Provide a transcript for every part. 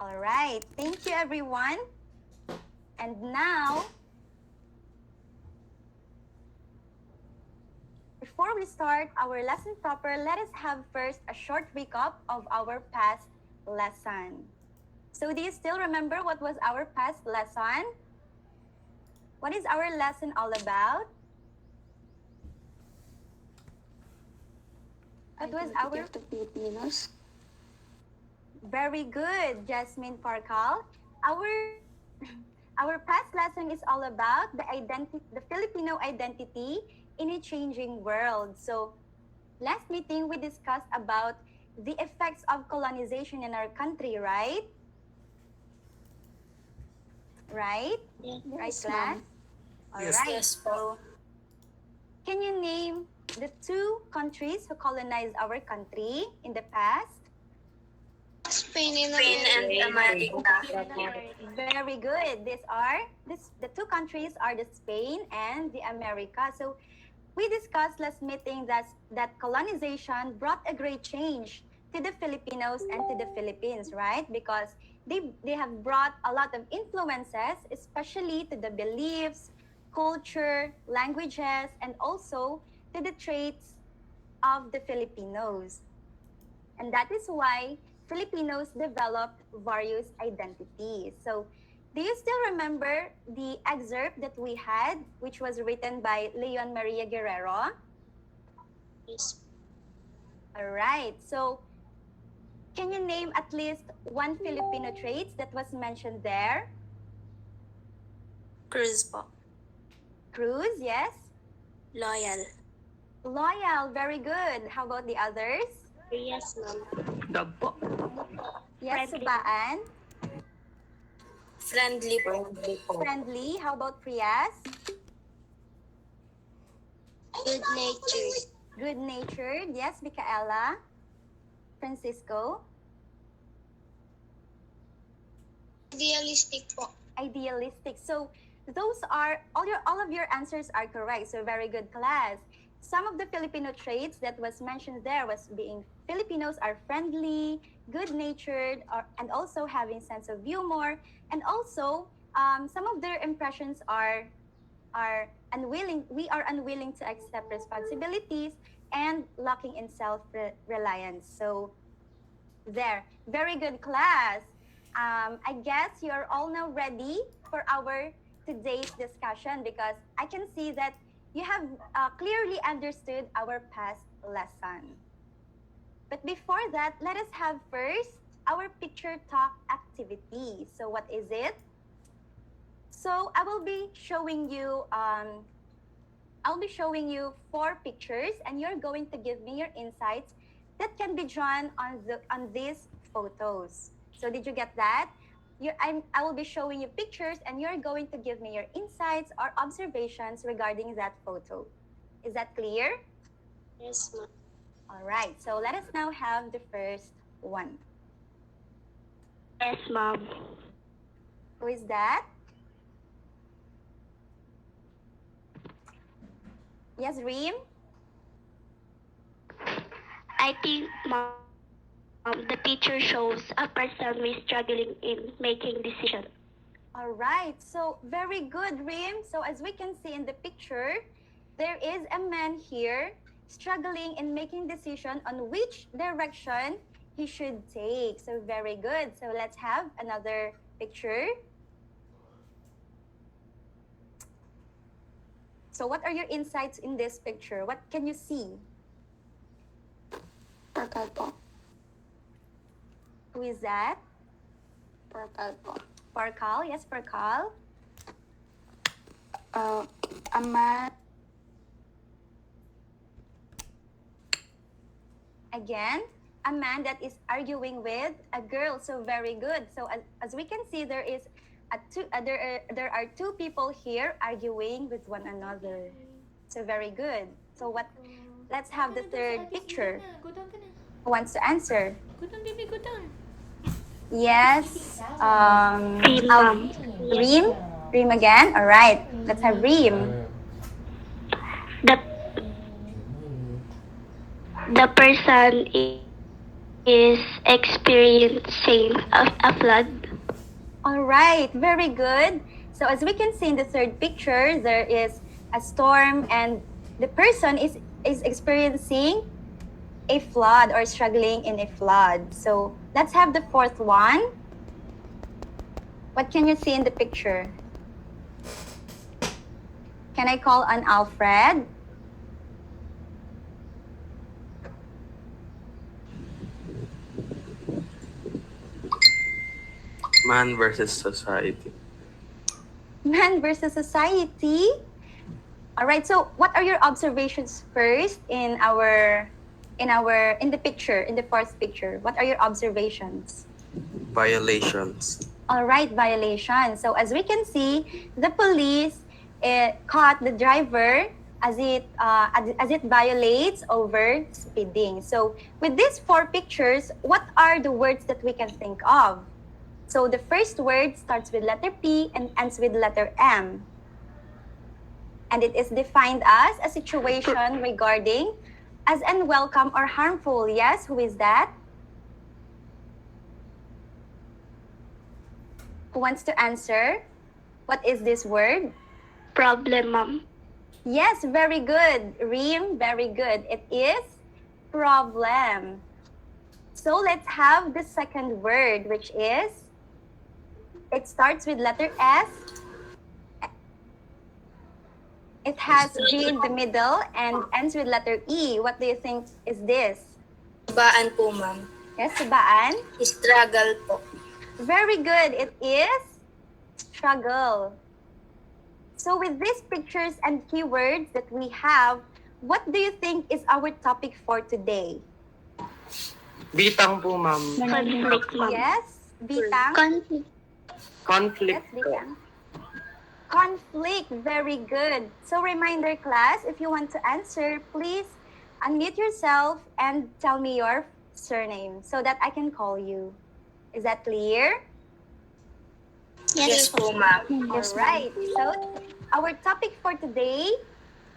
All right. Thank you, everyone. And now, before we start our lesson proper, let us have first a short recap of our past lesson. So do you still remember what was our past lesson? What is our lesson all about? What was our... of the Filipinos. Very good, Jasmine Parkal. Our past lesson is all about the Filipino identity in a changing world. So, last meeting we discussed about the effects of colonization in our country, right? Right? Yes, Right, class? ma'am. All Yes. right. Yes, So, can you name the two countries who colonized our country in the past? Spain and America. Very good. The two countries are the Spain and the America. So we discussed last meeting that colonization brought a great change to the Filipinos and to the Philippines, right? Because they have brought a lot of influences, especially to the beliefs, culture, languages, and also to the traits of the Filipinos. And that is why Filipinos developed various identities. So, do you still remember the excerpt that we had, which was written by Leon Maria Guerrero? Yes. All right. So, can you name at least one Filipino traits that was mentioned there? Cruz po. Cruz, yes. Loyal. Loyal, very good. How about the others? Yes, ma'am. Dog po. Yes, Friendly. Subaan. Friendly po. Friendly. How about Priyas? Good-natured. Good-natured. Yes, Micaela. Francisco. Idealistic po. Idealistic. So those are all of your answers are correct. So very good, class. Some of the Filipino traits that was mentioned there was being Filipinos are friendly, good-natured, and also having sense of humor, and also some of their impressions are unwilling. We are unwilling to accept responsibilities and lacking in self-reliance. So there, very good, class. I guess you're all now ready for our today's discussion because I can see that you have clearly understood our past lesson. But before that, let us have first our picture talk activity. So what is it? So I will be showing you I'll be showing you 4 pictures and you're going to give me your insights that can be drawn on these photos. So did you get that? I will be showing you pictures and you're going to give me your insights or observations regarding that photo. Is that clear? Yes, ma'am. All right, so let us now have the first one. Yes, ma'am. Who is that? Yes, Reem? I think, ma'am, the picture shows a person who is struggling in making decisions. All right, so very good, Reem. So as we can see in the picture, there is a man here struggling in making decision on which direction he should take. So very good. So let's have another picture. So what are your insights in this picture? What can you see? Purple po. Who is that? Purple po. Parkal. Yes, Parkal. A man. Again, a man that is arguing with a girl. So very good. So as we can see, there are two people here arguing with one another. So very good. So what? Let's have the third picture. Who wants to answer? Yes. Reem. Reem again. All right. Let's have Reem. The person is experiencing a flood. All right, very good. So as we can see in the third picture, there is a storm and the person is experiencing a flood or struggling in a flood. So let's have the fourth one. What can you see in the picture? Can I call on Alfred? Man versus society. Man versus society. All right. So what are your observations first in the picture, in the fourth picture? What are your observations? Violations. All right, violation. So as we can see, the police caught the driver as it violates over speeding. So with these four pictures, what are the words that we can think of? So the first word starts with letter P and ends with letter M. And it is defined as a situation regarding as unwelcome or harmful. Yes, who is that? Who wants to answer? What is this word? Problem, ma'am. Yes, very good. Reem, very good. It is problem. So let's have the second word, which is, it starts with letter S. It has G in the middle and ends with letter E. What do you think is this? Baan po, ma'am. Yes, subaan. Struggle po. Very good. It is struggle. So with these pictures and keywords that we have, what do you think is our topic for today? Bitang po, ma'am. Conflict, ma'am. Yes, bitang. Conflict. Conflict Yes, po. bitang. Conflict, very good. So reminder class, if you want to answer, please unmute yourself and tell me your surname so that I can call you. Is that clear? Yes po, ma'am. All right. So our topic for today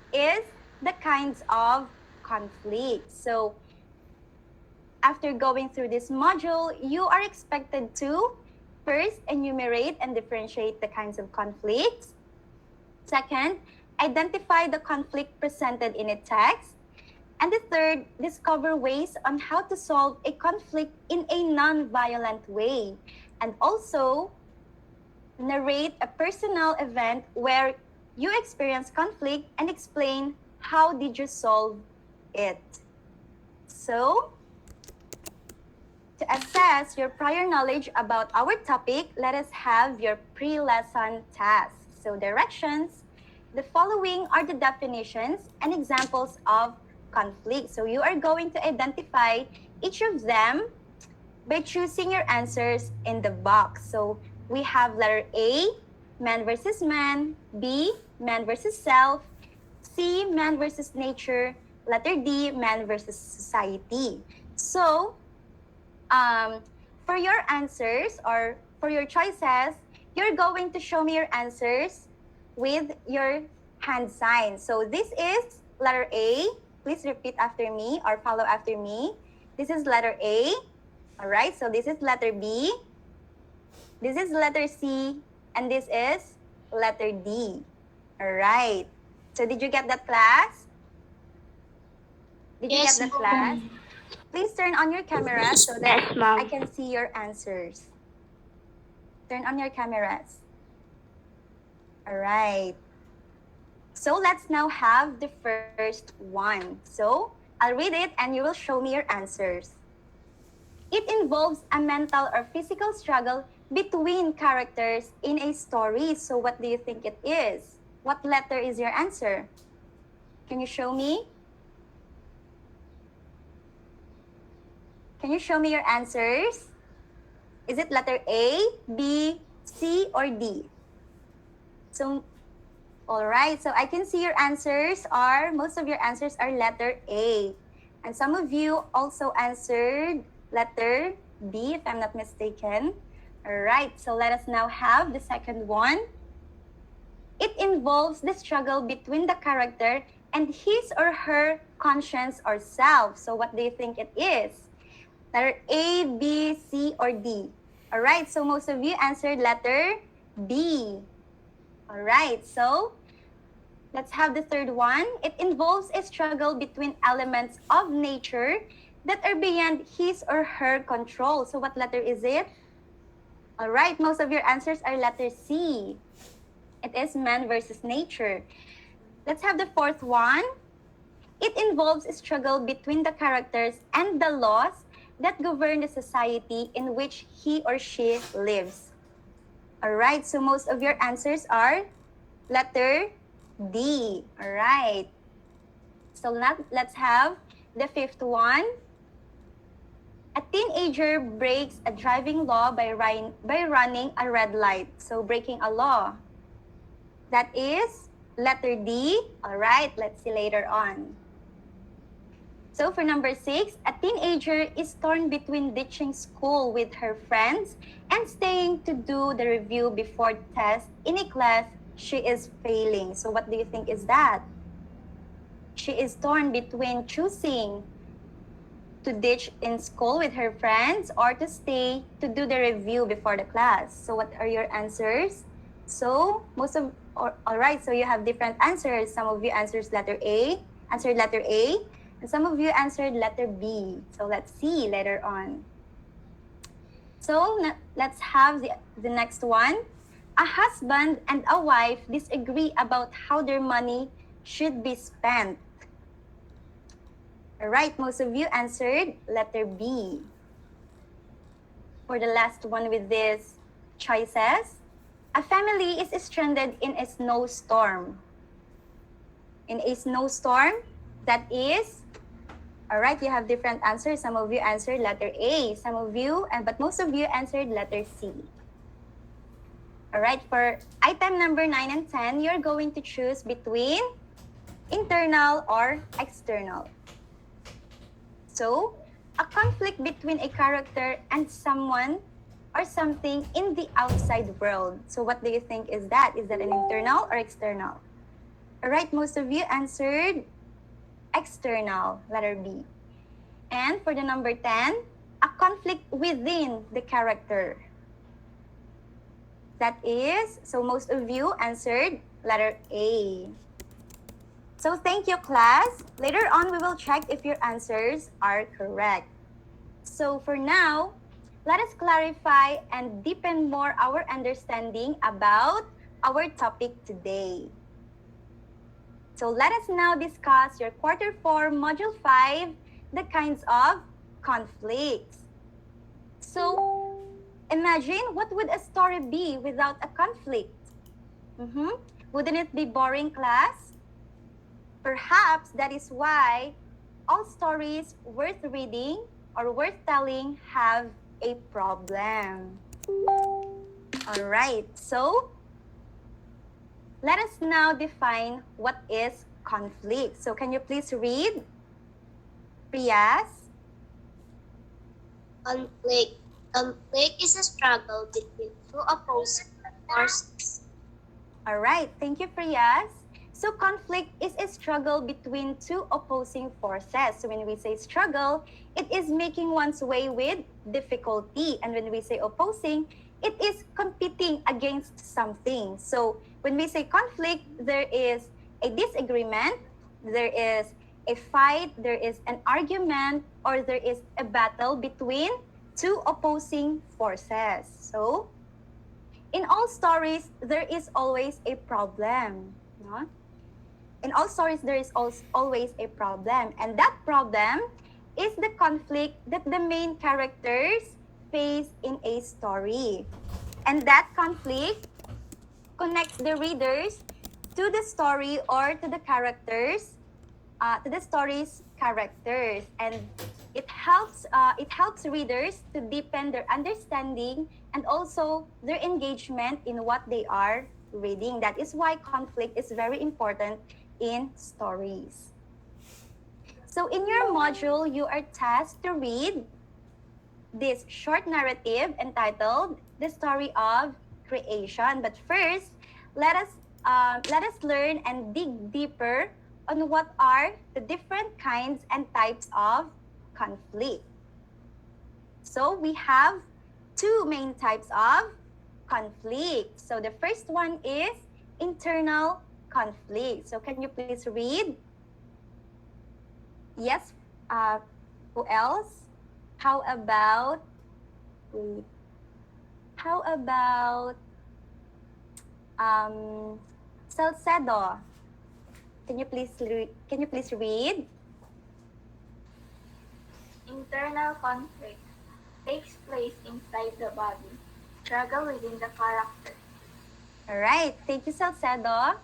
is the kinds of conflict. So after going through this module, you are expected to first enumerate and differentiate the kinds of conflicts. Second, identify the conflict presented in a text. And the third, discover ways on how to solve a conflict in a non-violent way. And also, narrate a personal event where you experience conflict and explain how did you solve it. So, to assess your prior knowledge about our topic, let us have your pre-lesson task. So directions, the following are the definitions and examples of conflict. So you are going to identify each of them by choosing your answers in the box. So we have letter A, man versus man, B, man versus self, C, man versus nature, letter D, man versus society. So for your answers or for your choices, you're going to show me your answers with your hand sign. So this is letter A. Please repeat after me or follow after me. This is letter A. All right, so this is letter B. This is letter C. And this is letter D. All right. So did you get that, class? Did you Yes, get that, ma'am. class? Please turn on your camera so that Yes, ma'am. I can see your answers. Turn on your cameras. All right. So let's now have the first one. So I'll read it and you will show me your answers. It involves a mental or physical struggle between characters in a story. So what do you think it is? What letter is your answer? Can you show me? Can you show me your answers? Is it letter A, B, C, or D? So, all right. So I can see your answers are, most of your answers are letter A. And some of you also answered letter B, if I'm not mistaken. All right. So let us now have the second one. It involves the struggle between the character and his or her conscience or self. So what do you think it is? Letter A, B, C, or D? All right, so most of you answered letter B. All right, so let's have the third one. It involves a struggle between elements of nature that are beyond his or her control. So what letter is it? All right, most of your answers are letter C. It is man versus nature. Let's have the fourth one. It involves a struggle between the characters and the laws that govern the society in which he or she lives. All right, so most of your answers are letter D. All right. So now let's have the fifth one. A teenager breaks a driving law by running a red light. So breaking a law. That is letter D. All right, let's see later on. So for number 6, a teenager is torn between ditching school with her friends and staying to do the review before the test in a class she is failing. So what do you think is that? She is torn between choosing to ditch in school with her friends or to stay to do the review before the class. So what are your answers? So all right, so you have different answers. Some of you answered letter A, and some of you answered letter B. So let's see later on. So let's have the next one. A husband and a wife disagree about how their money should be spent. All right, most of you answered letter B. For the last one with these choices, a family is stranded in a snowstorm. In a snowstorm, that is, all right, you have different answers. Some of you answered letter A, but most of you answered letter C. All right, for item number 9 and 10, you're going to choose between internal or external. So, a conflict between a character and someone or something in the outside world. So what do you think is that? Is that an internal or external? All right, most of you answered external, letter B. And for the number 10, a conflict within the character. That is, so most of you answered letter A. So thank you, class. Later on, we will check if your answers are correct. So for now, let us clarify and deepen more our understanding about our topic today. So let us now discuss your quarter 4, module 5, the kinds of conflicts. So imagine, what would a story be without a conflict? Wouldn't it be boring, class? Perhaps that is why all stories worth reading or worth telling have a problem. All right, so let us now define what is conflict. So can you please read? Priyas? Conflict is a struggle between two opposing forces. All right, thank you, Priyas. So conflict is a struggle between two opposing forces. So when we say struggle, it is making one's way with difficulty. And when we say opposing, it is competing against something. So when we say conflict, there is a disagreement, there is a fight, there is an argument, or there is a battle between two opposing forces. So in all stories, there is always a problem. No? In all stories, there is always a problem. And that problem is the conflict that the main characters face in a story. And that conflict connects the readers to the story or to the characters, to the story's characters. And it helps readers to deepen their understanding and also their engagement in what they are reading. That is why conflict is very important in stories. So in your module, you are tasked to read this short narrative entitled The Story of Creation. But first, let us learn and dig deeper on what are the different kinds and types of conflict. So we have two main types of conflict. So the first one is internal conflict. So can you please read? Yes. Who else? How about Salcedo? Can you please read? Internal conflict takes place inside the body, struggle within the character. All right. Thank you, Salcedo.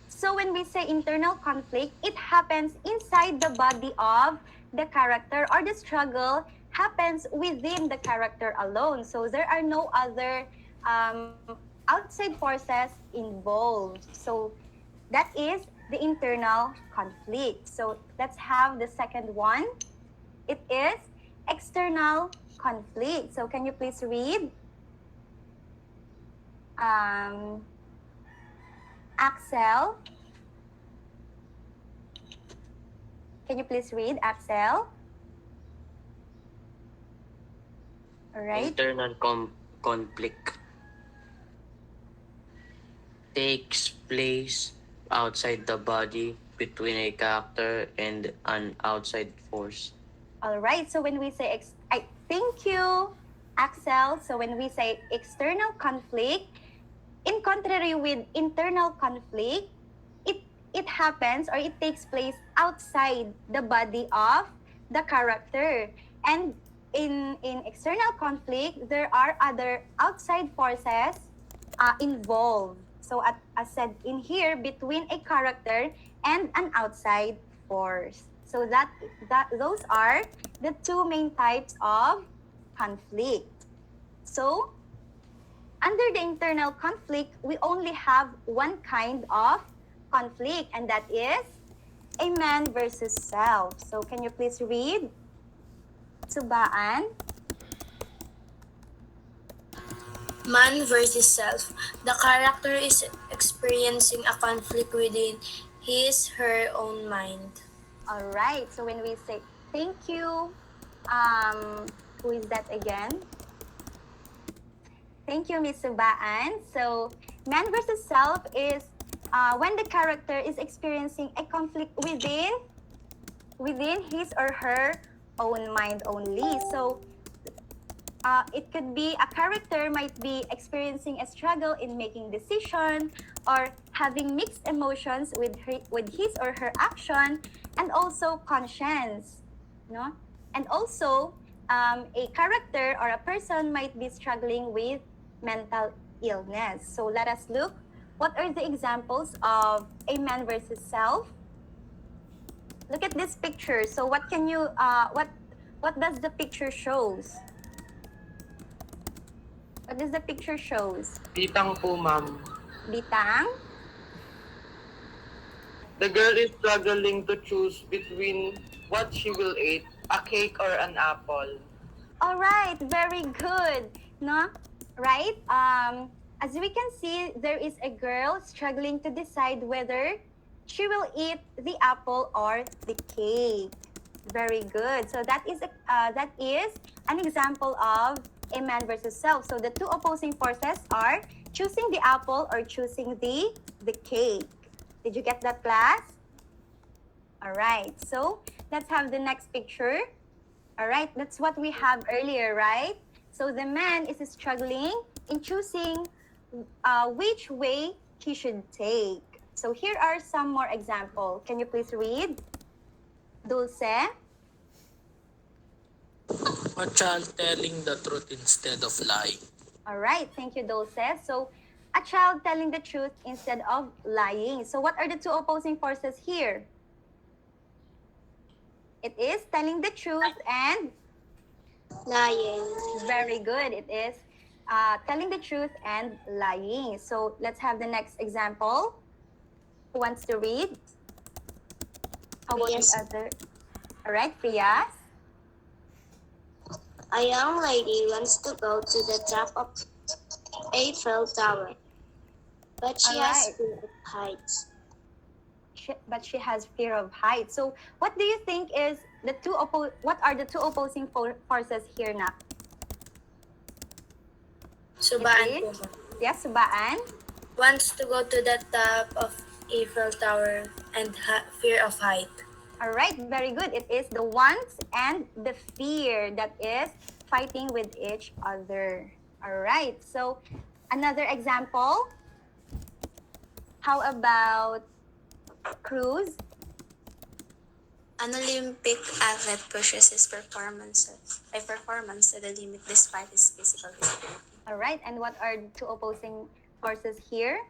So when we say internal conflict, it happens inside the body of the character, or the struggle happens within the character alone. So there are no other outside forces involved. So that is the internal conflict. So let's have the second one. It is external conflict. So can you please read? Axel. Can you please read, Axel? All right. Internal conflict takes place outside the body between a character and an outside force. All right. So when we say thank you, Axel. So when we say external conflict, in contrary with internal conflict, it happens or it takes place outside the body of the character. And in external conflict, there are other outside forces involved. So as said in here, between a character and an outside force. So that those are the two main types of conflict. So under the internal conflict, we only have one kind of conflict, and that is a man versus self. So can you please read? Subaan. Man versus self. The character is experiencing a conflict within her own mind. All right. So when we say thank you, who is that again? Thank you, Miss Subaan. So man versus self is when the character is experiencing a conflict within his or her own mind only. So it could be a character might be experiencing a struggle in making decision or having mixed emotions with his or her action, and also conscience, no? And also a character or a person might be struggling with mental illness. So let us look. What are the examples of a man versus self? Look at this picture. So what can you what does the picture shows? What does the picture shows? Bitang po, ma'am. Bitang? The girl is struggling to choose between what she will eat, a cake or an apple. All right, very good. No? Right? As we can see, there is a girl struggling to decide whether she will eat the apple or the cake. Very good. So that is an example of a man versus self. So the two opposing forces are choosing the apple or choosing the cake. Did you get that, class? All right. So let's have the next picture. All right. That's what we have earlier, right? So the man is struggling in choosing which way he should take. So here are some more examples. Can you please read? Dulce? A child telling the truth instead of lying. All right, thank you, Dulce. So a child telling the truth instead of lying. So what are the two opposing forces here? It is telling the truth and Lying. very good. It is telling the truth and lying. So let's have the next example. Who wants to read? How about Yes. the other? All right, Priyas. A young lady wants to go to the top of Eiffel Tower, but she Alright. has fear of heights. she has fear of height. So what do you think is what are the two opposing forces here, Nak? Subaan It po, is, ma'am. yes, subaan. Wants to go to the top of Eiffel Tower and fear of height. All right, very good. It is the wants and the fear that is fighting with each other. All right, so another example. How about Cruz? An Olympic athlete pushes his performance to the limit despite his physical disability. All right, and what are the two opposing forces here?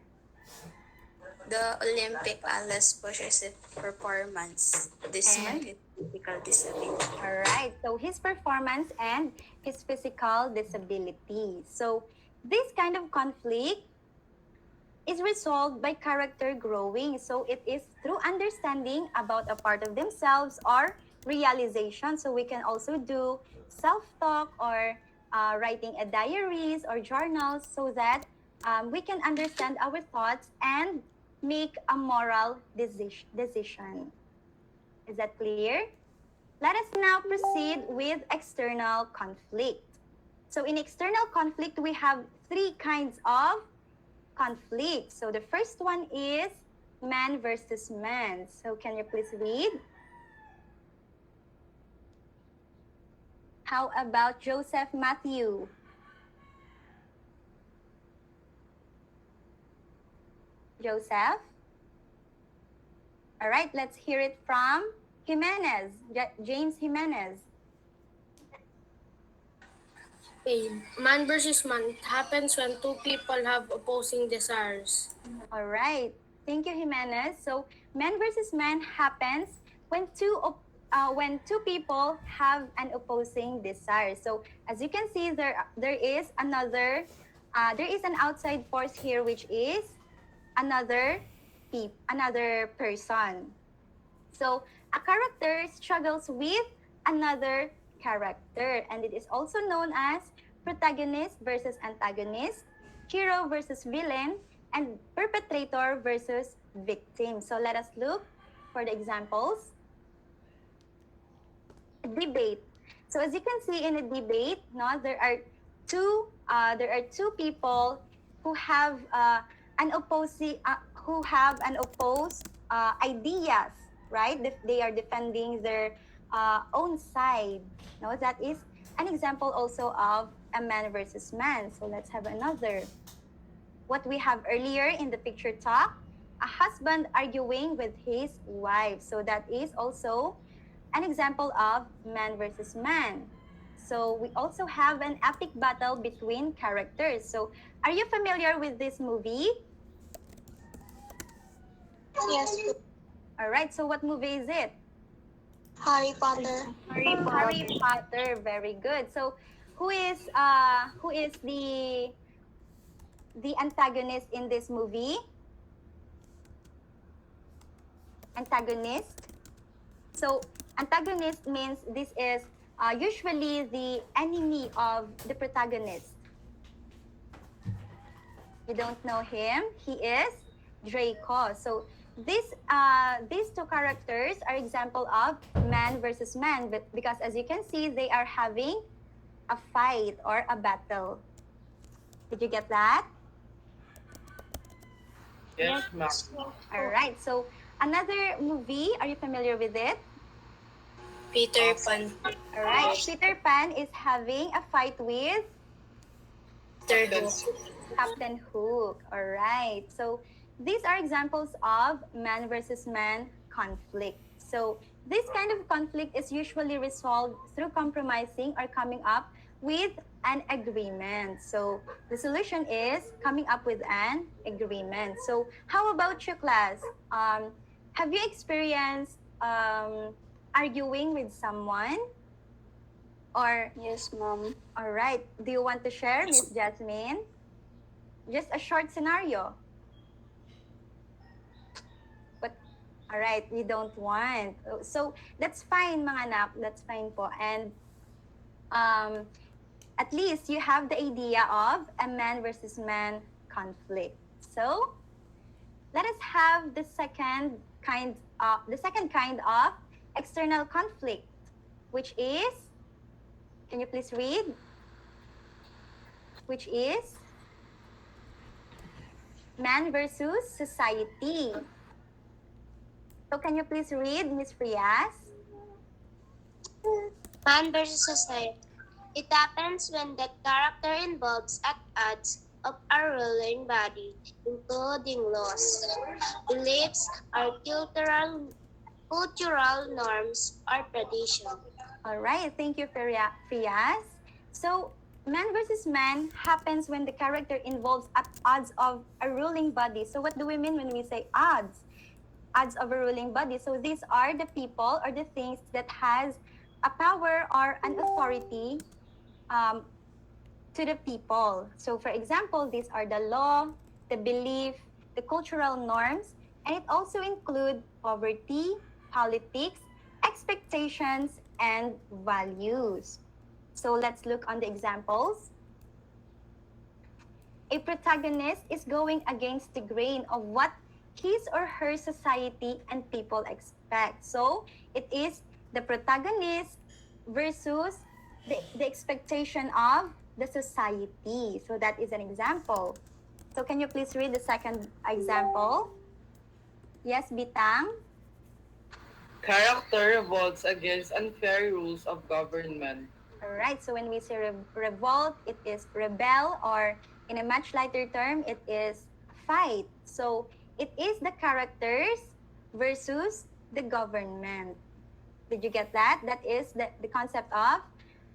The Olympic athlete pushes his performance despite his physical disability. All right, so his performance and his physical disability. So this kind of conflict is resolved by character growing. So it is through understanding about a part of themselves or realization. So we can also do self-talk or writing a diaries or journals so that we can understand our thoughts and make a moral decision. Is that clear? Let us now proceed with external conflict. So in external conflict, we have three kinds of conflict. So the first one is man versus man. So can you please read? How about Joseph Matthew? Joseph? All right, let's hear it from Jimenez, James Jimenez. Okay, man versus man. It happens when two people have opposing desires. All right, thank you, Jimenez. So man versus man happens when two people have an opposing desire. So as you can see, there is an outside force here, which is another person. So a character struggles with another character, and it is also known as protagonist versus antagonist, hero versus villain, and perpetrator versus victim. So let us look for the examples. Debate. So as you can see in a debate, there are two people who have an opposed ideas, right? They are defending their own side. No, that is an example also of a man versus man. So let's have another. What we have earlier in the picture talk, a husband arguing with his wife. So that is also an example of man versus man. So we also have an epic battle between characters. So are you familiar with this movie? Yes. All right, so what movie is it? Harry Potter. Harry Potter, very good. So who is the antagonist in this movie? Antagonist. So antagonist means this is usually the enemy of the protagonist. You don't know him? He is Draco. So these two characters are example of man versus man, but because as you can see, they are having a fight or a battle. Did you get that? Yes, ma'am. All right. So another movie, are you familiar with it? Peter Pan. All right. Peter Pan is having a fight with Captain Hook. All right. So these are examples of man versus man conflict. So this kind of conflict is usually resolved through compromising or coming up with an agreement. So the solution is coming up with an agreement. So how about you, class? Have you experienced arguing with someone? Or Yes, ma'am. all right, do you want to share, Miss Jasmine? Just a short scenario. But all right, we don't want. So that's fine, mga anak. That's fine po. And at least you have the idea of a man versus man conflict. So let us have the second second kind of external conflict, which is, can you please read? Which is man versus society. So can you please read, Miss Frias? Man versus society. It happens when the character involves at odds of a ruling body, including laws, beliefs, or cultural norms or tradition. All right, thank you, Frias. So, man versus man happens when the character involves at odds of a ruling body. So, what do we mean when we say odds? Odds of a ruling body. So, these are the people or the things that has a power or an authority to the people. So, for example, these are the law, the belief, the cultural norms, and it also include poverty, politics, expectations, and values. So let's look on the examples. A protagonist is going against the grain of what his or her society and people expect. So it is the protagonist versus the expectation of the society. So that is an example. So can you please read the second example? Yes, Bitang? Character revolts against unfair rules of government. Alright, so when we say revolt, it is rebel, or in a much lighter term, it is fight. So it is the characters versus the government. Did you get that? That is the concept of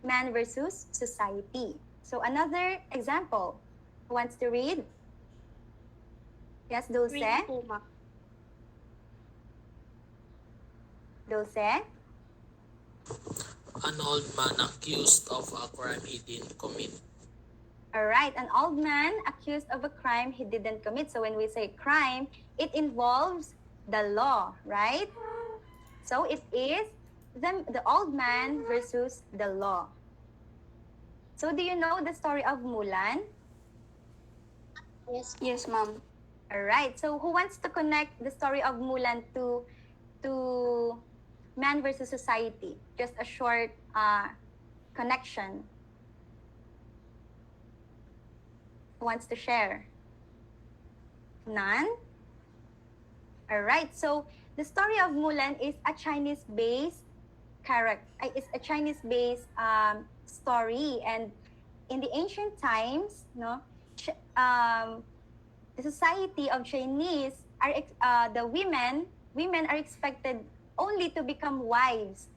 man versus society. So another example. Who wants to read? Yes, Dulce? Read po, ma'am. Dulce? An old man accused of a crime he didn't commit. Alright, an old man accused of a crime he didn't commit. So when we say crime, it involves the law, right? So it is the old man versus the law. So do you know the story of Mulan? Yes, ma'am. Alright, so who wants to connect the story of Mulan to man versus society? Just a short connection. Who wants to share? None? Alright, so the story of Mulan is a Chinese-based story, and in the ancient times, the society of Chinese the women are expected only to become wives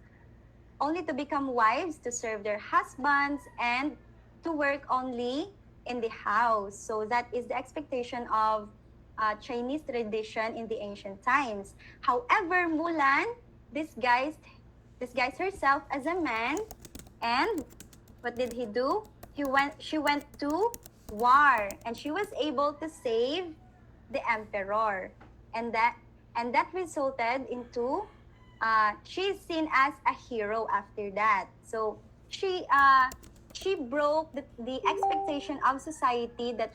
to serve their husbands and to work only in the house. So that is the expectation of Chinese tradition in the ancient times. However, Mulan disguised herself as a man, and what did he do? She went to war, and she was able to save the emperor, and that resulted into she's seen as a hero after that. So she broke the expectation of society that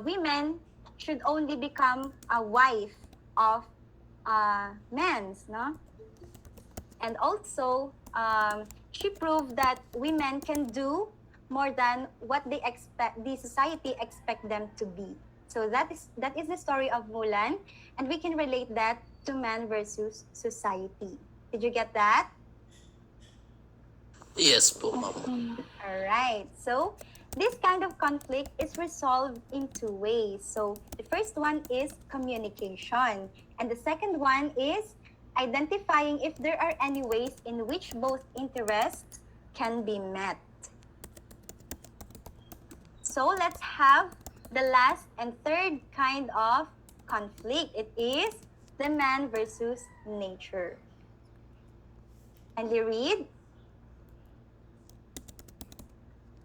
women should only become a wife of men, no? And also she proved that women can do more than what the society expect them to be. So that is the story of Mulan, and we can relate that to man versus society. Did you get that? Yes po, ma'am. All right. So this kind of conflict is resolved in two ways. So the first one is communication, and the second one is identifying if there are any ways in which both interests can be met. So let's have the last and third kind of conflict. It is the man versus nature. And you read?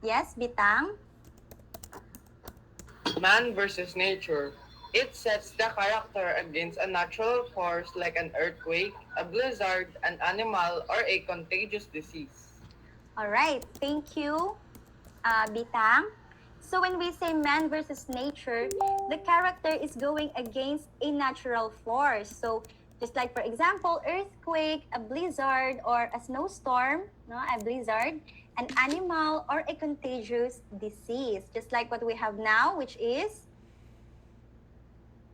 Yes, Bitang? Man versus nature. It sets the character against a natural force like an earthquake, a blizzard, an animal, or a contagious disease. All right. Thank you, Bitang. So when we say man versus nature, the character is going against a natural force. So Just like, for example, earthquake, a blizzard, or a snowstorm, no, a blizzard, an animal, or a contagious disease. Just like what we have now, which is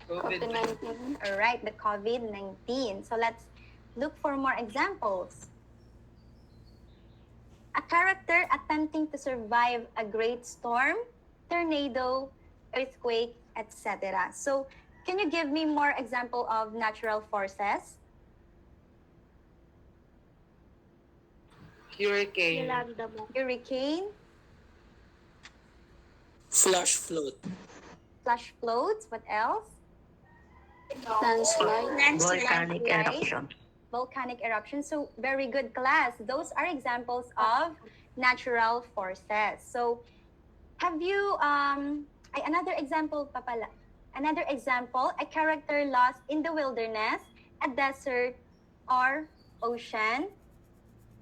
COVID-19. all right, the COVID-19. So let's look for more examples. A character attempting to survive a great storm, tornado, earthquake, etc. So can you give me more example of natural forces? Hurricane. Hurricane, Flash flood. flash floods, what else? Volcanic Right? eruption. Volcanic eruption. So very good, class. Those are examples of natural forces. So have you another example pa pala. Another example, a character lost in the wilderness, a desert, or ocean,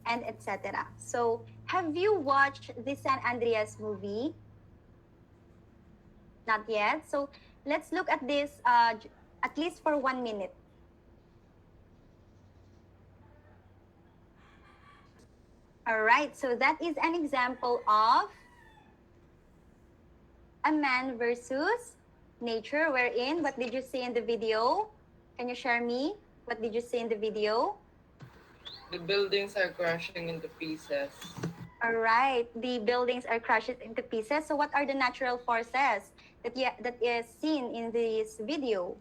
and etc. So have you watched the San Andreas movie? Not yet. So let's look at this at least for 1 minute. All right, so that is an example of a man versus nature, wherein, what did you see in the video? Can you share me? What did you see in the video? The buildings are crashing into pieces. All right, the buildings are crushed into pieces. So what are the natural forces that is seen in this video?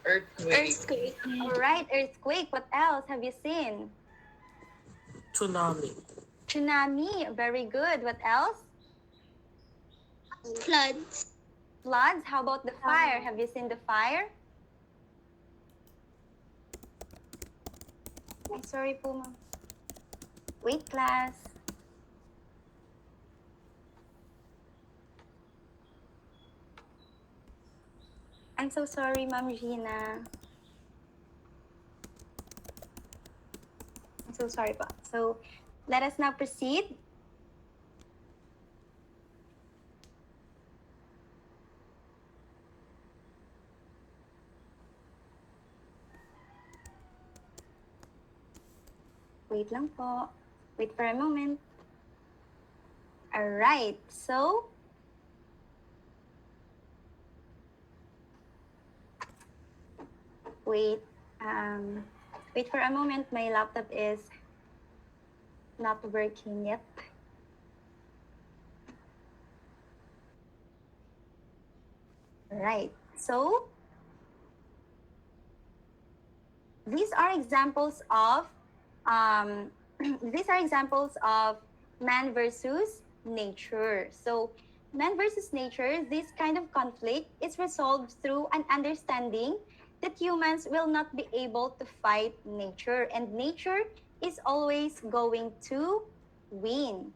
Earthquake. All right, earthquake. What else have you seen? Tsunami. Tsunami. Very good. What else? Floods. Floods. How about the fire? Have you seen the fire? Ay, sorry po, ma'am. Wait, class. I'm so sorry, Ma'am Gina. I'm so sorry po. So, let us now proceed. Wait lang po. Wait for a moment. All right. So, wait. Wait for a moment. My laptop is not working yet. Right. So, these are examples of these are examples of man versus nature. So, man versus nature, this kind of conflict is resolved through an understanding that humans will not be able to fight nature, and nature is always going to win.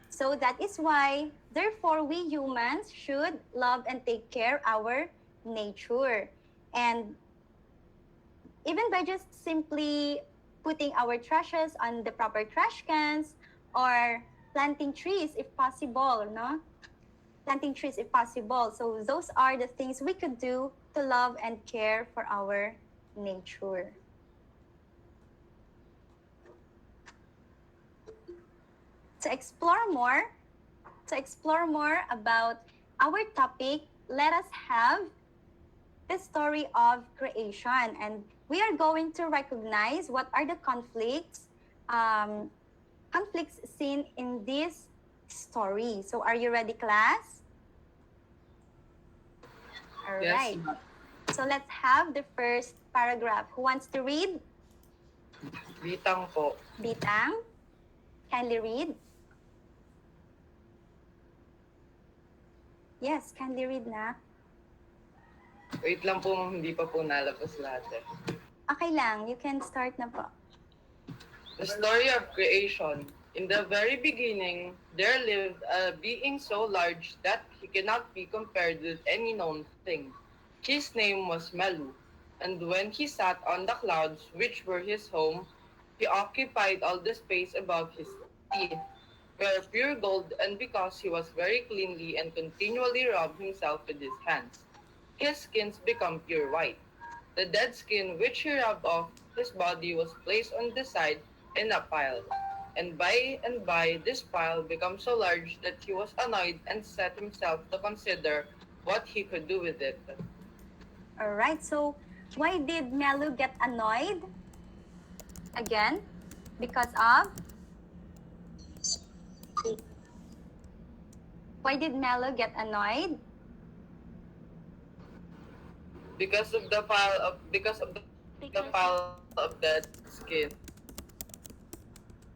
So that is why, therefore, we humans should love and take care our nature. And even by just simply putting our trashes on the proper trash cans, or planting trees if possible, no? Planting trees if possible. So those are the things we could do to love and care for our nature. To explore more about our topic, let us have the story of creation, and we are going to recognize what are the conflicts seen in this story. So are you ready, class? All Yes, right. ma'am. So let's have the first paragraph. Who wants to read? Bitang po. Bitang, kindly read. Yes, kindly read na. Wait lang po, ma'am, hindi pa po nalabas lahat eh. Okay lang, you can start na po. The story of creation. In the very beginning, there lived a being so large that he cannot be compared with any known thing. His name was Melu, and when he sat on the clouds, which were his home, he occupied all the space above his teeth, were pure gold, and because he was very cleanly and continually rubbed himself with his hands, his skins become pure white. The dead skin which he rubbed off his body was placed on the side in a pile. And by this pile became so large that he was annoyed and set himself to consider what he could do with it. All right. So why did Melu get annoyed? Again, because of why did Melu get annoyed? Because of the pile of dead skin.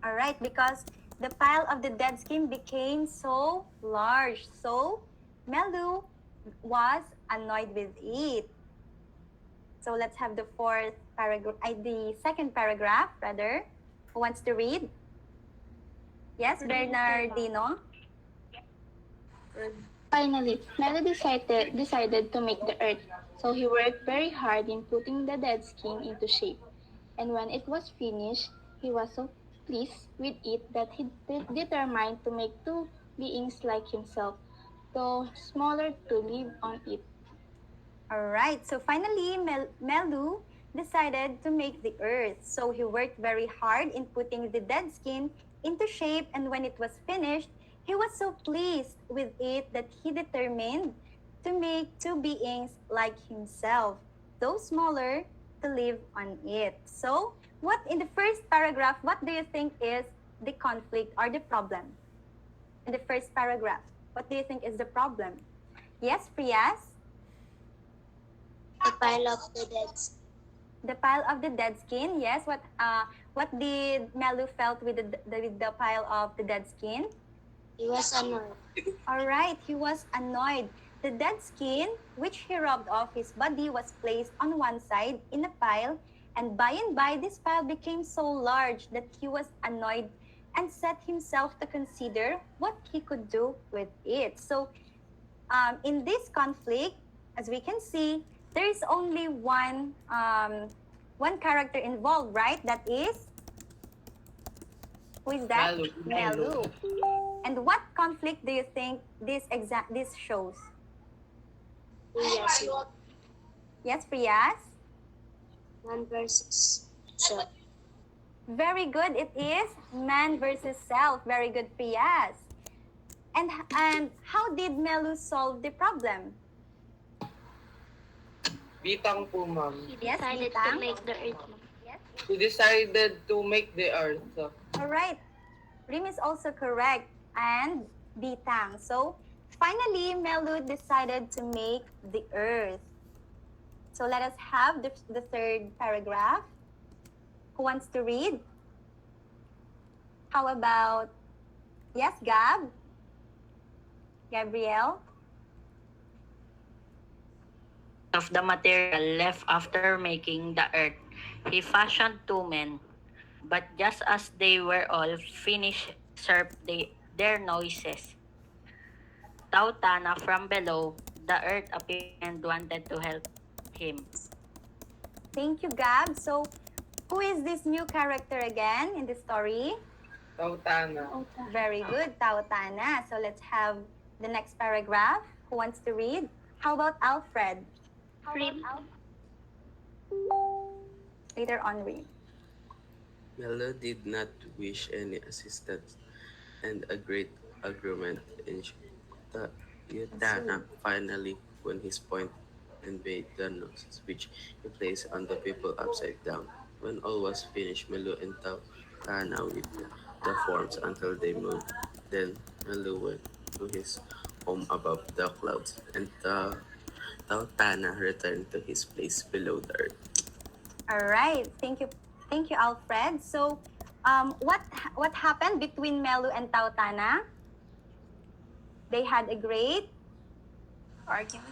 All right, because the pile of the dead skin became so large. So Melu was annoyed with it. So let's have the the second paragraph rather. Who wants to read? Yes, Bernardino. Finally, Melo decided to make the earth, so he worked very hard in putting the dead skin into shape. And when it was finished, he was so pleased with it that he determined to make two beings like himself, though smaller, to live on it. All right. So finally, Melu decided to make the earth. So he worked very hard in putting the dead skin into shape, and when it was finished, he was so pleased with it that he determined to make two beings like himself, though smaller, to live on it. So, what in the first paragraph, what do you think is the conflict or the problem? In the first paragraph, what do you think is the problem? Yes, Priyas? The pile of the dead. The pile of the dead skin. Yes. What did Melu felt with the pile of the dead skin? He was annoyed. All right. He was annoyed. The dead skin, which he rubbed off his body, was placed on one side in a pile, and by this pile became so large that he was annoyed and set himself to consider what he could do with it. So, in this conflict, as we can see, there is only one character involved, right? That is, who is that? Melu. And what conflict do you think this shows? Yes, Yes, Priyas? man versus self. Very good. It is man versus self. Very good, Priyas. And how did Melu solve the problem? Bitang po, ma'am. Yes, Decided Bitang? to make the earth. He decided to make the earth. All right. Rim is also correct. And Bitang. So, finally, Melu decided to make the earth. So, let us have the third paragraph. Who wants to read? How about, yes, Gabrielle? Of the material left after making the earth, he fashioned two men. But just as they were all finished, served their noises. Tautana from below the earth appeared and wanted to help him. Thank you, Gab. So, who is this new character again in the story? Tautana. Very good, Tautana. So, let's have the next paragraph. Who wants to read? How about Alfred? Later on, read. Melo did not wish any assistance, and a great agreement ensued. Tautana finally won his point and made the noses, which he placed on the people upside down. When all was finished, Melo and Tautana with the forms until they moved. Then Melo went to his home above the clouds, and Tautana returned to his place below the earth. All right. Thank you, Alfred. So, what happened between Melu and Tautana? They had a great argument.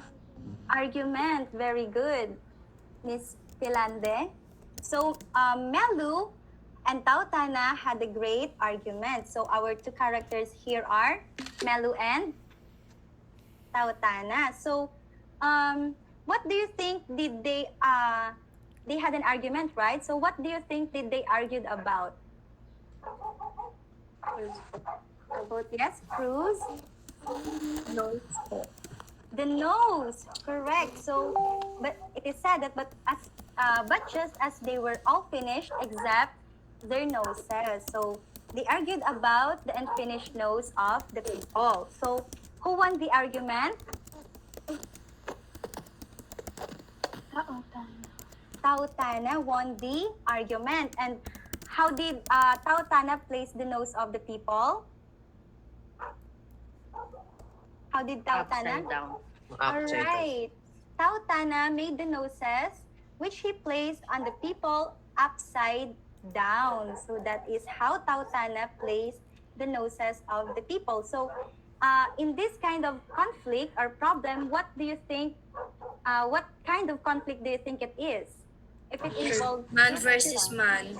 Very good, Miss Pilande. So, Melu and Tautana had a great argument. So, our two characters here are Melu and Tautana. So, what do you think did they had an argument, right? So what do you think did they argued about? About, yes, Cruz? Nose. The nose, correct. So, but it is said that but just as they were all finished except their noses. So they argued about the unfinished nose of the people. So who won the argument? Tautana won the argument. And how did Tautana place the nose of the people? How did Tautana? Upside down. Upside down. Alright. Tautana made the noses which he placed on the people upside down. So that is how Tautana placed the noses of the people. So in this kind of conflict or problem, what do you think, what kind of conflict do you think it is? If it involves Man versus man.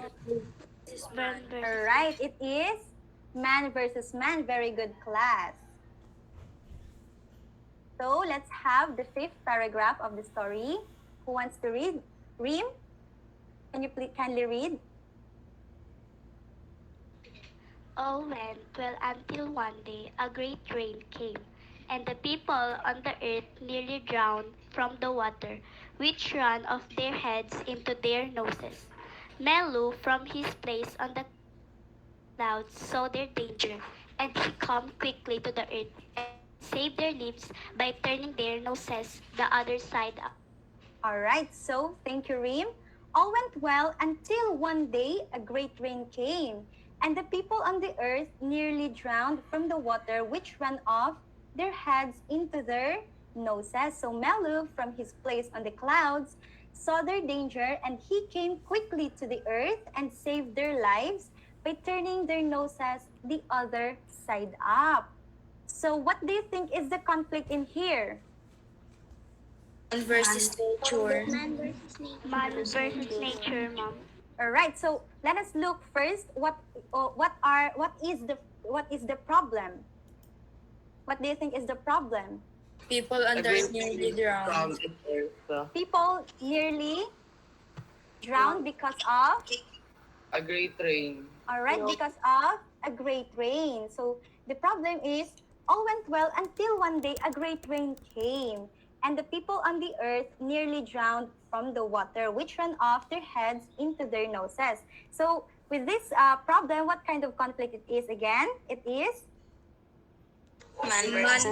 Alright, it is man versus man. Very good, class. So let's have the 5th paragraph of the story. Who wants to read? Reem, can you please kindly read? All went well until one day a great rain came, and the people on the earth nearly drowned from the water, which ran off their heads into their noses. Melu, from his place on the clouds, saw their danger, and he came quickly to the earth and saved their lives by turning their noses the other side up. All right, so thank you, Reem. All went well until one day a great rain came, and the people on the earth nearly drowned from the water which ran off their heads into their noses. So Melu, from his place on the clouds, saw their danger, and he came quickly to the earth and saved their lives by turning their noses the other side up. So what do you think is the conflict in here? Man versus nature. Man versus nature, Mom. All right, so let us look first what is the problem? What do you think is the problem? People under nearly drowned. People nearly drowned because of A great rain. all right, because of a great rain. So the problem is all went well until one day a great rain came, and the people on the earth nearly drowned from the water which ran off their heads into their noses. So with this problem, what kind of conflict it is again? It is Man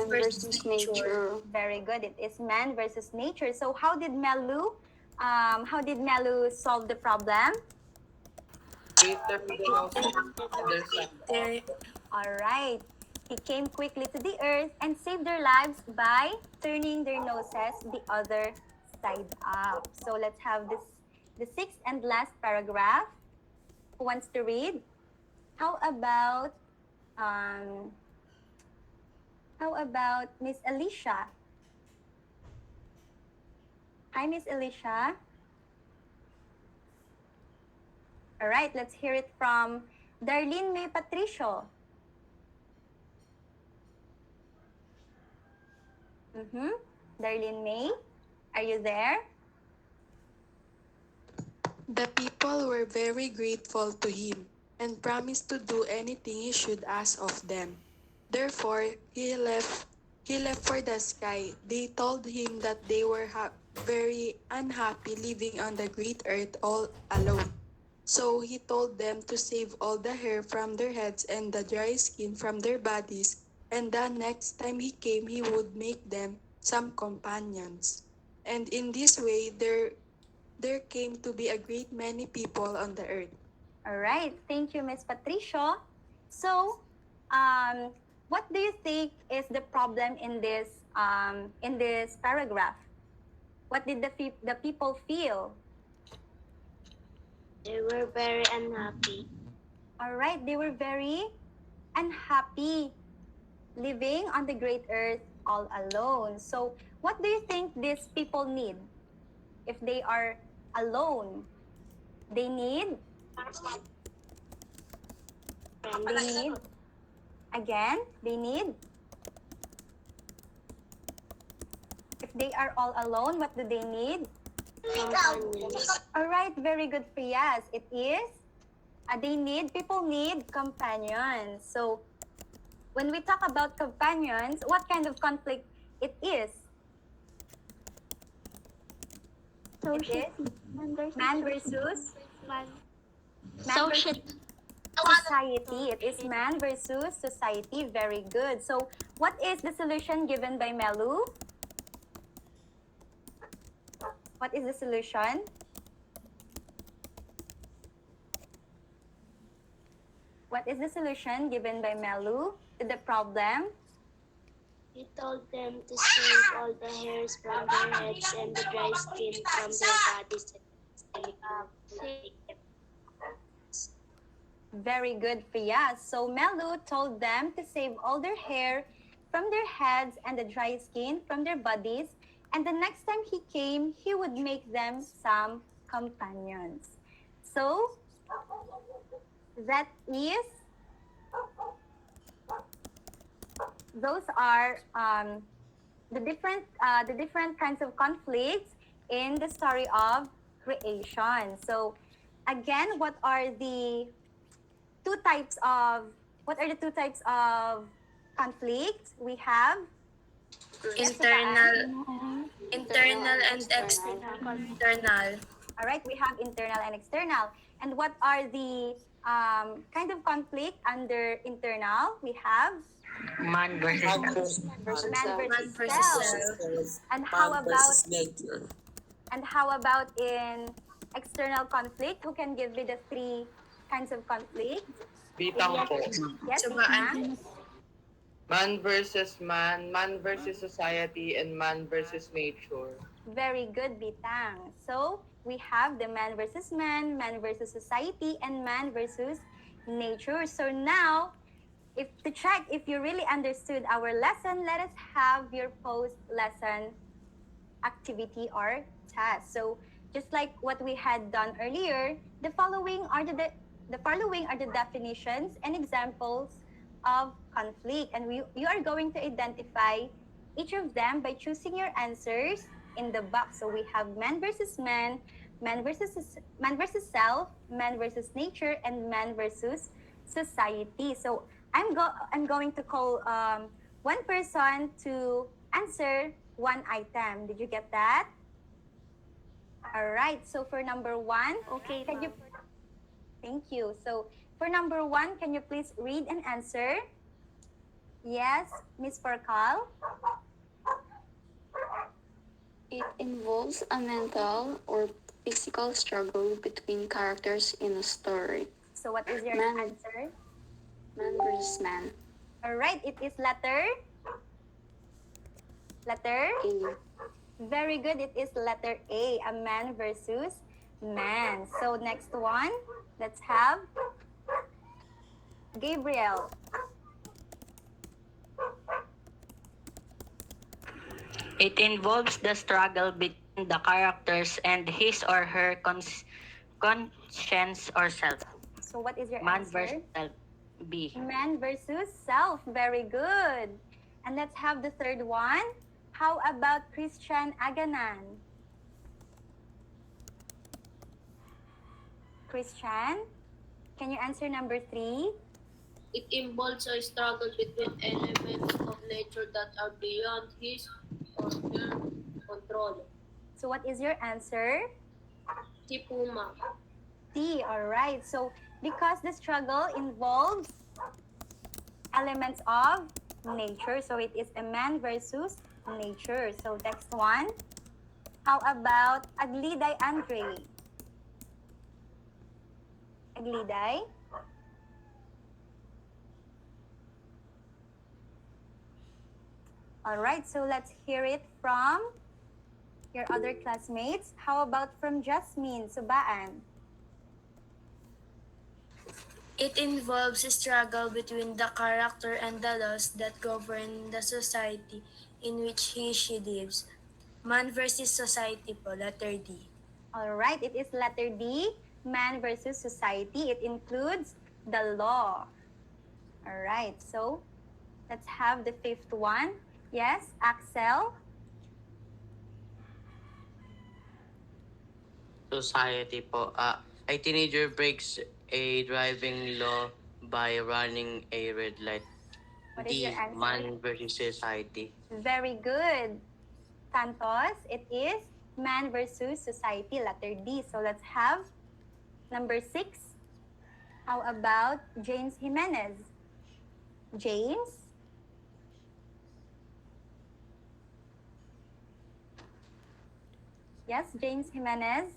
versus nature. very good. It is man versus nature. So how did Melu solve the problem? Greater There, All right. He came quickly to the earth and saved their lives by turning their noses the other side up. So let's have the 6th and last paragraph. Who wants to read? How about Miss Alicia? Hi, Miss Alicia. All right, let's hear it from Darlene May Patricio. Darlene May, are you there? The people were very grateful to him and promised to do anything he should ask of them. Therefore, he left for the sky. They told him that they were very unhappy living on the great earth all alone. So he told them to save all the hair from their heads and the dry skin from their bodies, and the next time he came, he would make them some companions. And in this way, there came to be a great many people on the earth. All right, thank you, Miss Patricio. So, what do you think is the problem in this paragraph? What did the people feel? They were very unhappy. All right, they were very unhappy living on the great earth all alone. So, what do you think these people need if they are alone? They need if they are all alone, what do they need? All right, very good, Priyas. It is people need companions. So when we talk about companions, what kind of conflict it is? It is man versus Man. man versus Social. society. It is man versus society. Very good. So, what is the solution given by Melu? What is the solution? What is the solution given by Melu to the problem? He told them to shave all the hairs from their heads and the dry skin from their bodies and Very good, Priya. So Melu told them to save all their hair from their heads and the dry skin from their bodies. And the next time he came, he would make them some companions. So that is, those are the different kinds of conflicts in the story of creation. So again, what are the two types of conflicts we have? Internal and external. All right, we have internal and external. And what are the kind of conflict under internal? We have Man versus man versus versus self. self. And how Man about versus nature. in external conflict? Who can give me the three kinds of conflict? Bitang po. Yes, Subaan. Man versus society, and man versus nature. Very good, Bitang. So we have the man versus society, and man versus nature. So now, if to check if you really understood our lesson, let us have your post-lesson activity or task. So just like what we had done earlier, the following are the definitions and examples of conflict, and you are going to identify each of them by choosing your answers in the box. So we have man versus man versus self, man versus nature, and man versus society. So I'm going to call one person to answer one item. Did you get that? All right. So for number one, Okay, can you? ma'am. Thank you. So for number one, can you please read and answer? Yes, Miss Farkal. It involves a mental or physical struggle between characters in a story. So what is your Man. answer? Man versus man. All right. It is letter. A. Very good. It is letter A. A man versus man. So next one, let's have Gabriel. It involves the struggle between the characters and his or her conscience or self. So what is your Man answer? versus self. B. Man versus self. Very good. And let's have the third one. How about Christian Aganan? Christian, can you answer number 3? It involves a struggle between elements of nature that are beyond his or her control. So what is your answer? Tipuma. D. All right. So because the struggle involves elements of nature, so it is a man versus nature. So next one. How about Agliday Andre? Agliday? All right, so let's hear it from your other classmates. How about from Jasmine Subaan? It involves a struggle between the character and the laws that govern the society in which she lives. Man versus society po, letter D. All right, it is letter D, man versus society. It includes the law. All right, so let's have the fifth one. Yes, Axel? Society po. A teenager breaks a driving law by running a red light. What is your D. answer? Man versus society. Very good. Santos, it is man versus society, letter D. So let's have number 6. How about James Jimenez? James? Yes, James Jimenez.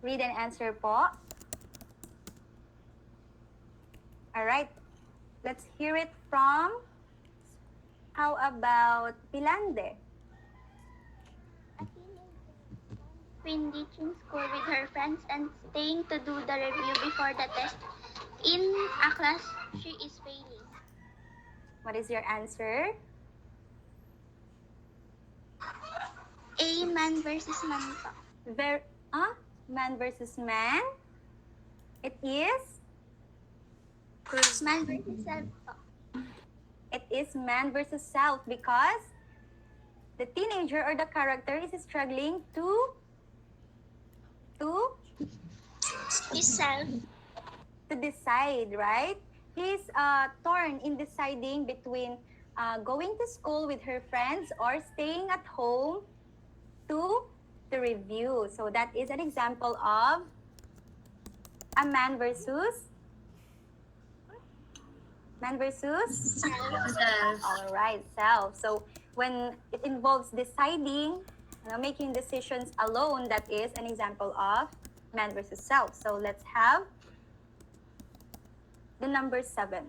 Read and answer po. Alright, let's hear it from, how about Pilande? Between ditching school with her friends and staying to do the review before the test. In a class, she is failing. What is your answer? A, man versus man po. Man versus man? It is? Man versus self po. It is man versus self because the teenager or the character is struggling to His self. to decide, right? He's torn in deciding between going to school with her friends or staying at home to review. So that is an example of a man versus Self. all right, self. So when it involves deciding, making decisions alone, that is an example of man versus self. So let's have the number 7.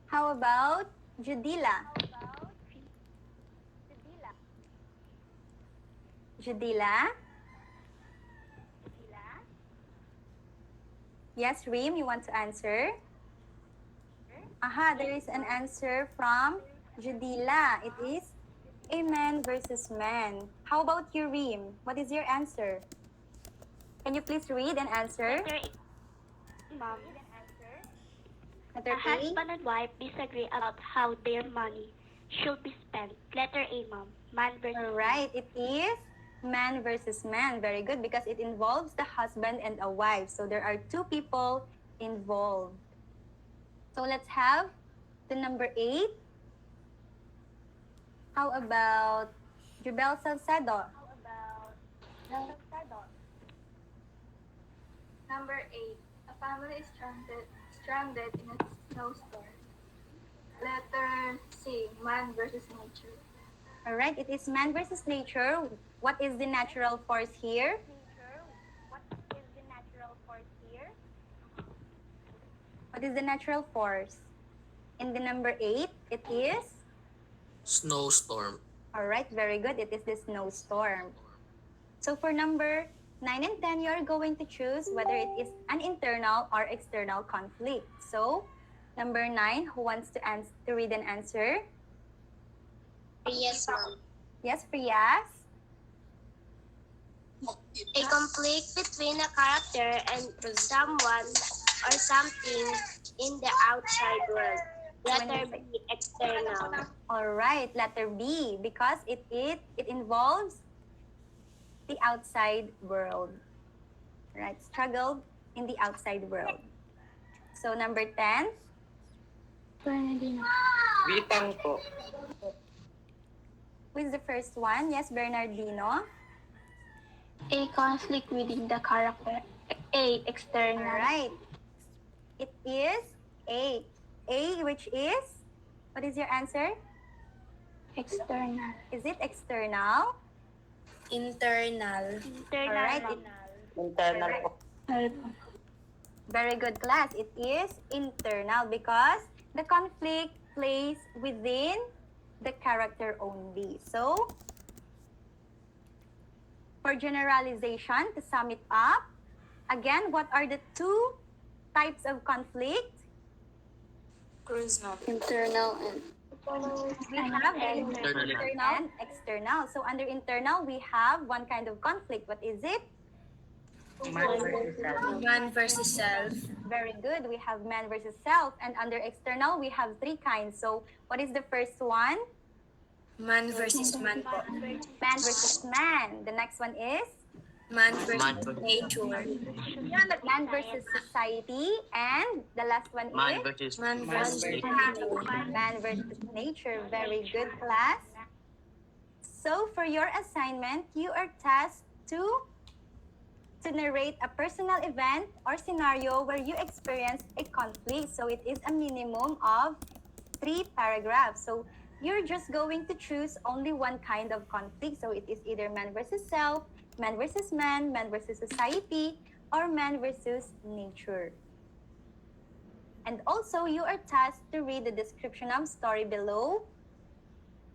How about Judila? Judila? Yes, Reem, you want to answer? Aha, there is an answer from Judila. It is a man versus man. How about you, Reem? What is your answer? Can you please read and answer? Letter A, Mom. Letter A husband and wife disagree about how their money should be spent. Letter A, Mom. Man versus All right, it is man versus man. Very good, because it involves the husband and a wife. So there are 2 people involved. So let's have the number 8. How about Jubel Salcedo? Number 8. A family is stranded in a snowstorm. Letter C. Man versus nature. All right, it is man versus nature. What is the natural force here? What is the natural force? In the number 8, it is? Snowstorm. All right, very good. It is the snowstorm. So for number 9 and 10, you're going to choose whether it is an internal or external conflict. So number 9, who wants to read and answer? Yes, Mom. Yes, Priyas? A conflict between a character and someone or something in the outside world. Letter B, external. All right, letter B, because it involves the outside world. Right, struggle in the outside world. So number 10? Bernardino. Witang po. Who is the first one? Yes, Bernardino. A conflict within the character. A, external. All right. It is A. A, which is? What is your answer? External. Is it external? Internal. All right. Internal po. Very good, class. It is internal because the conflict plays within the character only. So, for generalization, to sum it up, again, what are the 2 types of conflict? Internal and We have internal and external. So under internal, we have one kind of conflict. What is it? Man versus self. Very good. We have man versus self. And under external, we have 3 kinds. So what is the first one? Man versus man po. Man versus man. The next one is? Man versus nature. Man versus society. And the last one Man is? versus Man versus Man versus nature. Very good, class. So for your assignment, you are tasked to narrate a personal event or scenario where you experienced a conflict. So it is a minimum of 3 paragraphs. So you're just going to choose only one kind of conflict. So it is either man versus self, man versus man versus society, or man versus nature. And also, you are tasked to read the description of story below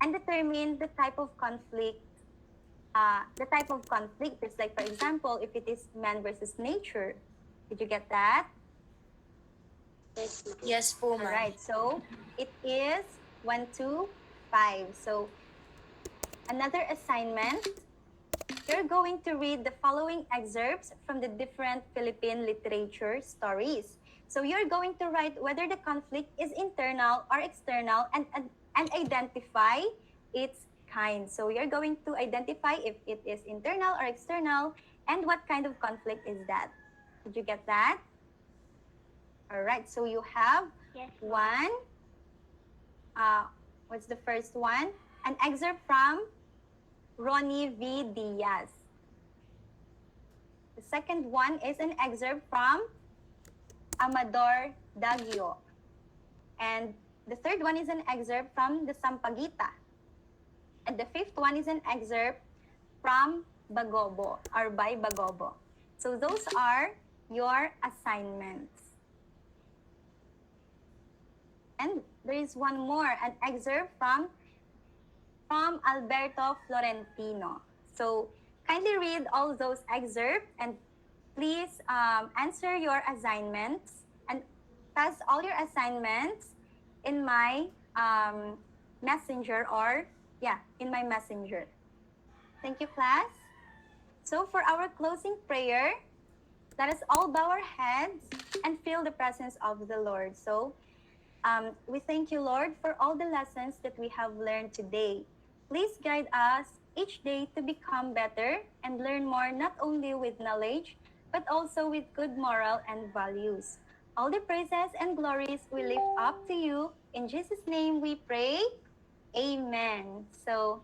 and determine the type of conflict. It's like, for example, if it is man versus nature. Did you get that? Yes po, ma'am. Alright, so it is 1 to 5. So another assignment, you're going to read the following excerpts from the different Philippine literature stories. So you're going to write whether the conflict is internal or external and identify its kind. So you're going to identify if it is internal or external and what kind of conflict is that. Did you get that? All right, so you have one. What's the first one? An excerpt from Ronnie V. Diaz. The second one is an excerpt from Amador Daguio. And the third one is an excerpt from the Sampaguita. And the fifth one is an excerpt from Bagobo or by Bagobo. So those are your assignments. And there is one more, an excerpt from Alberto Florentino. So kindly read all those excerpts and please answer your assignments and pass all your assignments in my messenger in my messenger. Thank you, class. So for our closing prayer, let us all bow our heads and feel the presence of the Lord. So we thank you, Lord, for all the lessons that we have learned today. Please guide us each day to become better and learn more, not only with knowledge, but also with good moral and values. All the praises and glories we lift up to you. In Jesus' name we pray. Amen. So